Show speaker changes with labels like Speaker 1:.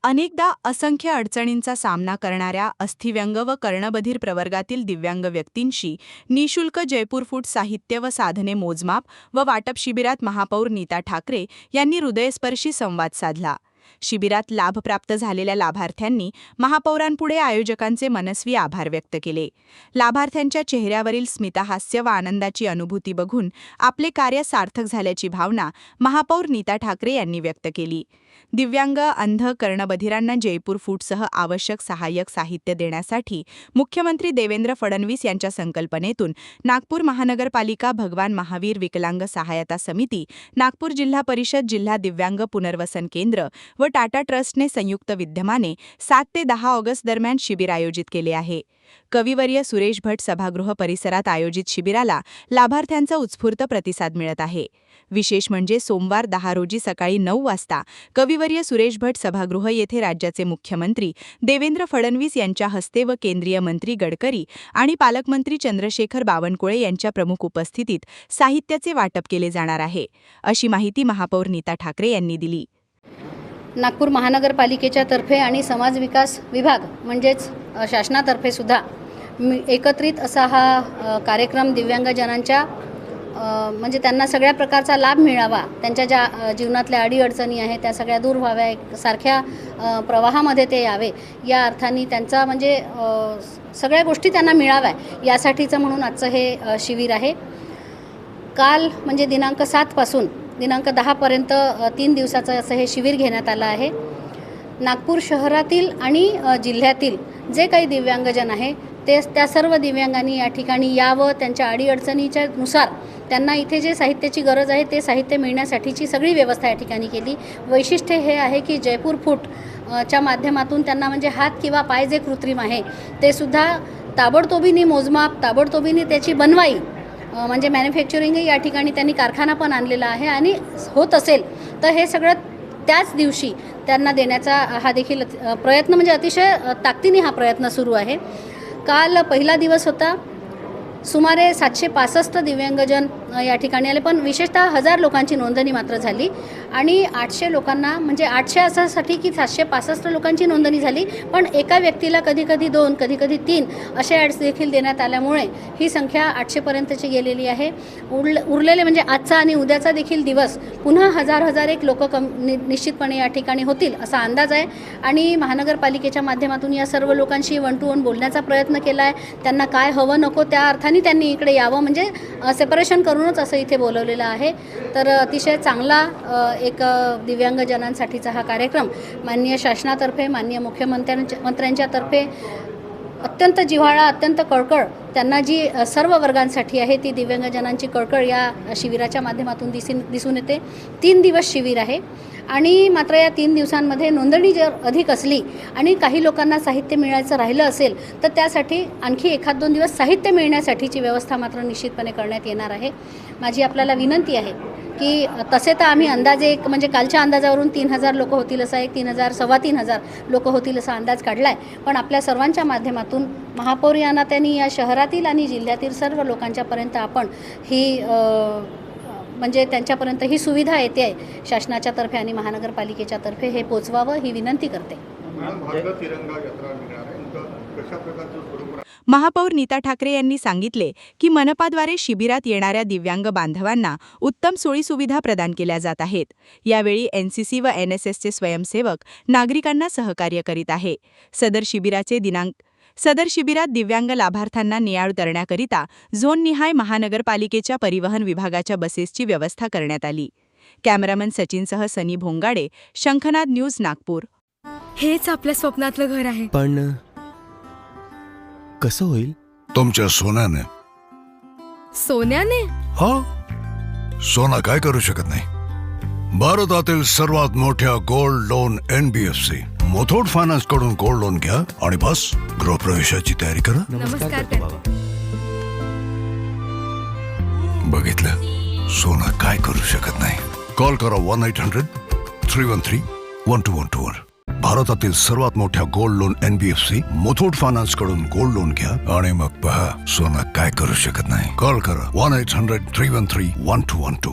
Speaker 1: अनेकदा असंख्य अडचणींचा सामना करणाऱ्या अस्थिव्यंग व कर्णबधिर प्रवर्गातील दिव्यांग व्यक्तींशी निःशुल्क जयपूर फूट साहित्य व साधने मोजमाप व वाटप शिबिरात महापौर नीता ठाकरे यांनी हृदयस्पर्शी संवाद साधला। शिबिरात लाभ प्राप्त झालेल्या लाभार्थ्यांनी महापौरांपुढे आयोजकांचे मनस्वी आभार व्यक्त केले। लाभार्थ्यांच्या चेहऱ्यावरील स्मितहास्य व आनंदाची अनुभूती बघून आपले कार्य सार्थक झाल्याची भावना महापौर नीता ठाकरे यांनी व्यक्त केली। दिव्यांग, अंध, कर्णबधिरांना जयपूर फूटसह आवश्यक सहाय्यक साहित्य देण्यासाठी मुख्यमंत्री देवेंद्र फडणवीस यांच्या संकल्पनेतून नागपूर महानगरपालिका, भगवान महावीर विकलांग सहायता समिती, नागपूर जिल्हा परिषद, जिल्हा दिव्यांग पुनर्वसन केंद्र व टाटा ट्रस्टने संयुक्त विद्यमाने 7 ते 10 ऑगस्ट दरम्यान शिबिर आयोजित केले आहे। कविवर्य सुरेश भट सभागृह परिसरात आयोजित शिबिराला लाभार्थ्यांचा उत्स्फूर्त प्रतिसाद मिळत आहे। विशेष म्हणजे सोमवार 10 रोजी सकाळी 9 वाजता कविवर्य सुरेश भट सभागृह येथे राज्याचे मुख्यमंत्री देवेंद्र फडणवीस यांच्या हस्ते व केंद्रीय मंत्री गडकरी आणि पालकमंत्री चंद्रशेखर बावनकुळे यांच्या प्रमुख उपस्थितीत साहित्याचे वाटप केले जाणार आहे, अशी माहिती महापौर नीता ठाकरे यांनी दिली।
Speaker 2: नागपूर महानगरपालिकेच्या तर्फे आणि समाज विकास विभाग म्हणजेच शासनातर्फे सुद्धा एकत्रित असा हा कार्यक्रम दिव्यांगजनांच्या म्हणजे त्यांना सगळ्या प्रकारचा लाभ मिळावा, त्यांच्या ज्या जीवनातल्या अडीअडचणी आहेत त्या सगळ्या दूर व्हाव्या, सारख्या प्रवाहामध्ये ते यावे, या अर्थाने त्यांचा म्हणजे सगळ्या गोष्टी त्यांना मिळाव्या यासाठीचं म्हणून आजचं हे शिबिर आहे। काल म्हणजे दिनांक 7 पासून दिनांक 10 पर्यंत 3 दिवसाचं असं हे शिबिर घेण्यात आलं आहे। नागपूर शहरातील आणि जिल्ह्यातील जे काही दिव्यांगजन आहे त्या सर्व दिव्यांगांनी या ठिकाणी यावं, त्यांच्या अडीअडचणीच्या नुसार त्यांना इथे जे साहित्याची गरज आहे ते साहित्य मिळण्यासाठीची सगळी व्यवस्था या ठिकाणी केली। वैशिष्ट्य हे आहे की जयपूर फूट च्या माध्यमातून त्यांना म्हणजे हात किंवा पाय जे कृत्रिम आहे ते सुद्धा ताबडतोबीने मोजमाप, ताबडतोबीने त्याची बनवाई म्हणजे मॅन्युफॅक्चरिंगही या ठिकाणी त्यांनी कारखाना पण आणलेला आहे आणि होत असेल तर हे सगळं त्याच दिवशी त्यांना देण्याचा हा देखील प्रयत्न म्हणजे अतिशय ताकदीने हा प्रयत्न सुरू आहे। काल पहिला दिवस होता, सुमारे 765 दिव्यांगजन या ठिकाणी आले, पण विशेषतः 1000 लोकांची नोंदणी मात्र झाली आणि 800 लोकांना म्हणजे 800 असासाठी की 765 लोकांची नोंदणी झाली, पण एका व्यक्तीला कधीकधी 2 कधीकधी 3 असे ॲड्स देखील देण्यात आल्यामुळे ही संख्या 800 पर्यंतची गेलेली आहे। उरलेले म्हणजे आजचा आणि उद्याचा देखील दिवस पुन्हा 1000 लोक निश्चितपणे या ठिकाणी होतील असा अंदाज आहे आणि महानगरपालिकेच्या माध्यमातून या सर्व लोकांशी 1 to 1 बोलण्याचा प्रयत्न केला आहे। त्यांना काय हवं नको त्या अर्थाने त्यांनी इकडे यावं म्हणजे सेपरेशन करूनच असं इथे बोलवलेलं आहे। तर अतिशय चांगला एक दिव्यांगजनांसाठीचा हा कार्यक्रम माननीय शासनातर्फे, माननीय मुख्यमंत्र्यांच्या तर्फे अत्यंत जिव्हाळा, अत्यंत कळकळ त्यांना जी सर्व वर्गांसाठी आहे ती दिव्यांगजनांची कळकळ या शिबिराच्या माध्यमातून दिसून येते। 3 दिवस शिबिर आहे आणि मात्र या 3 दिवसांमध्ये नोंदणी जर अधिक असली आणि काही लोकांना साहित्य मिळायचं राहिलं असेल तर त्यासाठी आणखी 1-2 दिवस साहित्य मिळण्यासाठीची व्यवस्था मात्र निश्चितपणे करण्यात येणार आहे। माझी आपल्याला विनंती आहे की तसे तर आम्ही अंदाजे म्हणजे कालच्या अंदाजावरून 3000 लोक होतील असा एक 3000 सव्वा 3000 लोक होतील असा अंदाज काढला आहे, पण आपल्या सर्वांच्या माध्यमातून महापौर या नात्याने या शहरातील आणि जिल्ह्यातील सर्व लोकांच्यापर्यंत आपण ही म्हणजे त्यांच्यापर्यंत ही सुविधा येते आहे शासनाच्या तर्फे आणि महानगरपालिकेच्या तर्फे हे पोचवावं ही विनंती करते।
Speaker 1: महापौर नीता ठाकरे यांनी सांगितले की मनपाद्वारे शिबिरात येणाऱ्या दिव्यांग बांधवांना उत्तम सोयीसुविधा प्रदान केल्या जात आहेत। यावेळी NCC व NSSचे स्वयंसेवक नागरिकांना सहकार्य करीत आहे। सदर शिबिरात दिव्यांग लाभार्थ्यांना ने-आण करण्याकरिता झोननिहाय महानगरपालिकेच्या परिवहन विभागाच्या बसेसची व्यवस्था करण्यात आली। कॅमेरामन सचिनसह सनी भोंगाडे, शंखनाद न्यूज, नागपूर।
Speaker 3: हेच आपल्या स्वप्नातलं घर आहे,
Speaker 4: पण कसं होईल?
Speaker 5: तुमच्या सोन्याने।
Speaker 3: सोन्याने?
Speaker 5: हो, सोना काय करू शकत नाही। भारतातील सर्वात मोठ्या gold loan NBFC Muthoot finance कडून गोल्ड लोन घ्या आणि बस गृहप्रवेशाची तयारी करा।
Speaker 3: नमस्कार
Speaker 5: बघितलं, सोना काय करू शकत नाही। कॉल करा 1-800-313-1212 भारतातील सर्वात मोठ्या gold loan NBFC Muthoot finance कडून गोल्ड लोन घ्या आणि मग पहा सोना काय करू शकत नाही। कॉल करा 1-800-313-1212।